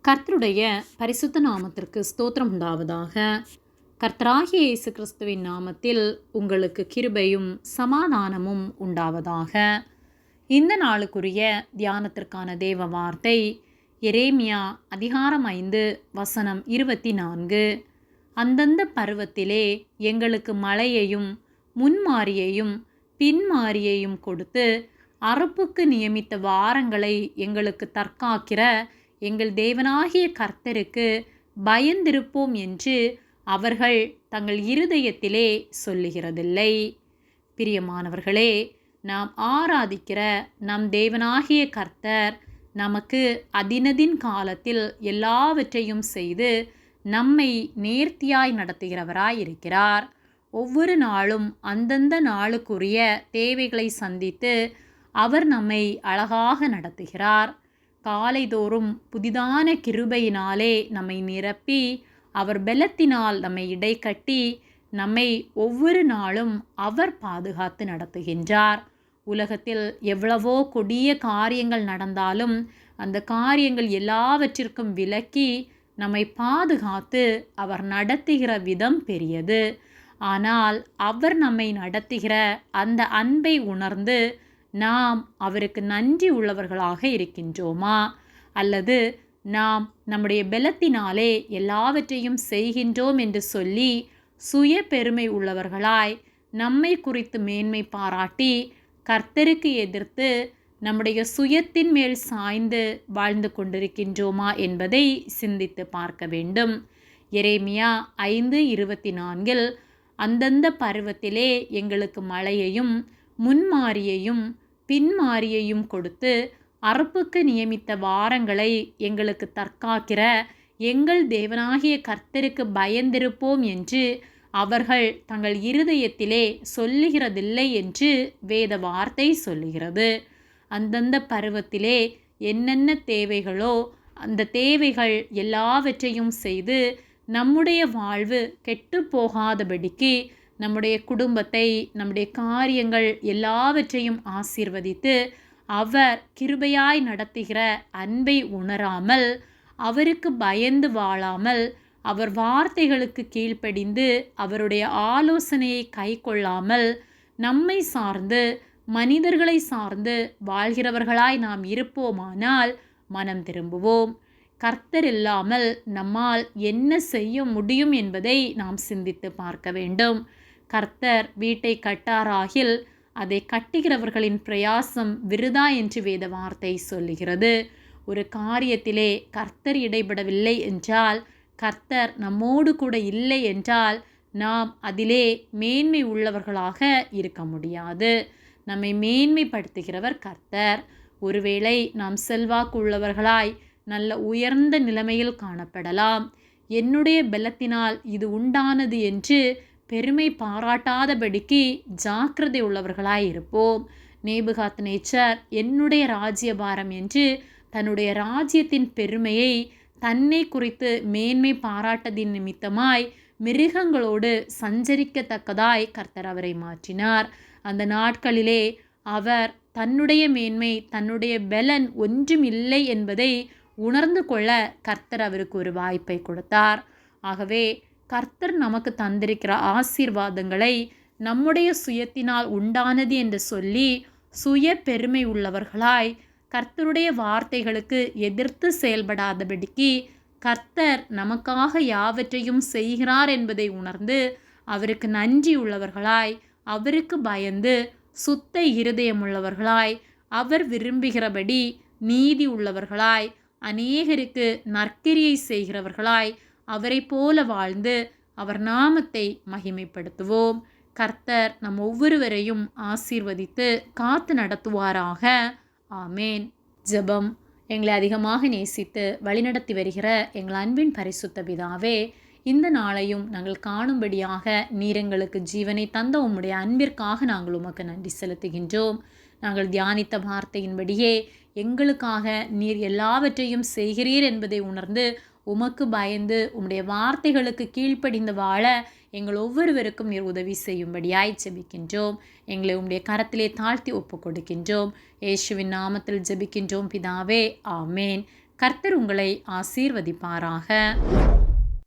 கர்த்தருடைய பரிசுத்த நாமத்திற்கு ஸ்தோத்திரம் உண்டாவதாக. கர்த்தராகிய இயேசு கிறிஸ்துவின் நாமத்தில் உங்களுக்கு கிருபையும் சமாதானமும் உண்டாவதாக. இந்த நாளுக்குரிய தியானத்திற்கான தேவ வார்த்தை எரேமியா அதிகாரம் 5 வசனம் 24. அந்தந்த பருவத்திலே எங்களுக்கு மழையையும் முன்மாரியையும் பின்மாரியையும் கொடுத்து அறுப்புக்கு நியமித்த வாரங்களை எங்களுக்கு தற்காக்கிற எங்கள் தேவனாகிய கர்த்தருக்கு பயந்திருப்போம் என்று அவர்கள் தங்கள் இருதயத்திலே சொல்லுகிறதில்லை. பிரியமானவர்களே, நாம் ஆராதிக்கிற நம் தேவனாகிய கர்த்தர் நமக்கு அதினதின் காலத்தில் எல்லாவற்றையும் செய்து நம்மை நேர்த்தியாய் நடத்துகிறவராய் இருக்கிறார். ஒவ்வொரு நாளும் அந்தந்த நாளுக்குரிய தேவைகளை சந்தித்து அவர் நம்மை அழகாக நடத்துகிறார். காலைதோறும் புதிதான கிருபையினாலே நம்மை நிரப்பி அவர் பெலத்தினால் நம்மை இடைக்கட்டி நம்மை ஒவ்வொரு நாளும் அவர் பாதுகாத்து நடத்துகின்றார். உலகத்தில் எவ்வளவோ கொடிய காரியங்கள் நடந்தாலும் அந்த காரியங்கள் எல்லாவற்றிற்கும் விலக்கி நம்மை பாதுகாத்து அவர் நடத்துகிற விதம் பெரியது. ஆனால் அவர் நம்மை நடத்துகிற அந்த அன்பை உணர்ந்து நாம் அவருக்கு நன்றி உள்ளவர்களாக இருக்கின்றோமா? அல்லது நாம் நம்முடைய பெலத்தினாலே எல்லாவற்றையும் செய்கின்றோம் என்று சொல்லி சுய பெருமை உள்ளவர்களாய் நம்மை குறித்து மேன்மை பாராட்டி கர்த்தருக்கு எதிர்த்து நம்முடைய சுயத்தின் மேல் சாய்ந்து வாழ்ந்து கொண்டிருக்கின்றோமா என்பதை சிந்தித்து பார்க்க வேண்டும். எரேமியா 5:24 அந்தந்த பருவத்திலே எங்களுக்கு மழையையும் முன்மாரியையும் பின்மாரியையும் கொடுத்து அறுப்புக்கு நியமித்த வாரங்களை எங்களுக்கு தற்காக்கிற எங்கள் தேவனாகிய கர்த்தருக்கு பயந்திருப்போம் என்று அவர்கள் தங்கள் இருதயத்திலே சொல்லுகிறதில்லை என்று வேத வார்த்தை சொல்லுகிறது. அந்தந்த பருவத்திலே என்னென்ன தேவைகளோ அந்த தேவைகள் எல்லாவற்றையும் செய்து நம்முடைய வாழ்வு கெட்டு போகாதபடிக்கு நம்முடைய குடும்பத்தை, நம்முடைய காரியங்கள் எல்லாவற்றையும் ஆசீர்வதித்து அவர் கிருபையாய் நடத்துகிற அன்பை உணராமல், அவருக்கு பயந்து வாழாமல், அவர் வார்த்தைகளுக்கு கீழ்ப்படிந்து அவருடைய ஆலோசனையை கை கொள்ளாமல் நம்மை சார்ந்து மனிதர்களை சார்ந்து வாழ்கிறவர்களாய் நாம் இருப்போமானால் மனம் திரும்புவோம். கர்த்தர் இல்லாமல் நம்மால் என்ன செய்ய முடியும் என்பதை நாம் சிந்தித்து பார்க்க வேண்டும். கர்த்தர் வீட்டை கட்டாராகில் அதை கட்டுகிறவர்களின் பிரயாசம் விருதா என்று வேத வார்த்தை சொல்லுகிறது. ஒரு காரியத்திலே கர்த்தர் இடைபடவில்லை என்றால், கர்த்தர் நம்மோடு கூட இல்லை என்றால் நாம் அதிலே மேன்மை உள்ளவர்களாக இருக்க முடியாது. நம்மை மேன்மைப்படுத்துகிறவர் கர்த்தர். ஒருவேளை நாம் செல்வாக்கு உள்ளவர்களாய் நல்ல உயர்ந்த நிலைமையில் காணப்படலாம். என்னுடைய பலத்தினால் இது உண்டானது என்று பெருமை பாராட்டாதபடிக்கு ஜாக்கிரதை உள்ளவர்களாய் இருப்போம். நேபுகாத்நேச்சர் என்னுடைய ராஜ்யபாரம் என்று தன்னுடைய ராஜ்யத்தின் பெருமையை தன்னை குறித்து மேன்மை பாராட்டதின் நிமித்தமாய் மிருகங்களோடு சஞ்சரிக்கத்தக்கதாய் கர்த்தர் அவரை மாற்றினார். அந்த நாட்களிலே அவர் தன்னுடைய மேன்மை, தன்னுடைய பலன் ஒன்றும் இல்லை என்பதை உணர்ந்து கொள்ள கர்த்தர் அவருக்கு ஒரு வாய்ப்பை கொடுத்தார். ஆகவே கர்த்தர் நமக்கு தந்திருக்கிற ஆசீர்வாதங்களை நம்முடைய சுயத்தினால் உண்டானது என்று சொல்லி சுய பெருமை உள்ளவர்களாய் கர்த்தருடைய வார்த்தைகளுக்கு எதிர்த்து செயல்படாதபடிக்கு கர்த்தர் நமக்காக யாவற்றையும் செய்கிறார் என்பதை உணர்ந்து அவருக்கு நன்றி உள்ளவர்களாய், அவருக்கு பயந்து சுத்த இருதயமுள்ளவர்களாய், அவர் விரும்புகிறபடி நீதி உள்ளவர்களாய், அநேகருக்கு நற்கிரியை செய்கிறவர்களாய் அவரை போல வாழ்ந்து அவர் நாமத்தை மகிமைப்படுத்துவோம். கர்த்தர் நம் ஒவ்வொருவரையும் ஆசீர்வதித்து காத்து நடத்துவாராக. ஆமேன். ஜெபம். எங்களை அதிகமாக நேசித்து வழிநடத்தி வருகிற எங்கள் அன்பின் பரிசுத்த பிதாவே, இந்த நாளையும் நாங்கள் காணும்படியாக நீர் எங்களுக்கு ஜீவனை தந்த உம்முடைய அன்பிற்காக நாங்கள் உமக்கு நன்றி செலுத்துகின்றோம். நாங்கள் தியானித்த வார்த்தையின்படியே எங்களுக்காக நீர் எல்லாவற்றையும் செய்கிறீர் என்பதை உணர்ந்து உமக்கு பயந்து உம்முடைய வார்த்தைகளுக்கு கீழ்ப்படிந்து வாழ எங்கள் ஒவ்வொருவருக்கும் நீர் உதவி செய்யும்படியாய் ஜெபிக்கின்றோம். எங்களை உம்முடைய கரத்திலே தாழ்த்தி ஒப்பு கொடுக்கின்றோம். இயேசுவின் நாமத்தில் ஜெபிக்கின்றோம் பிதாவே. ஆமேன். கர்த்தர் உங்களை ஆசீர்வதிப்பாராக.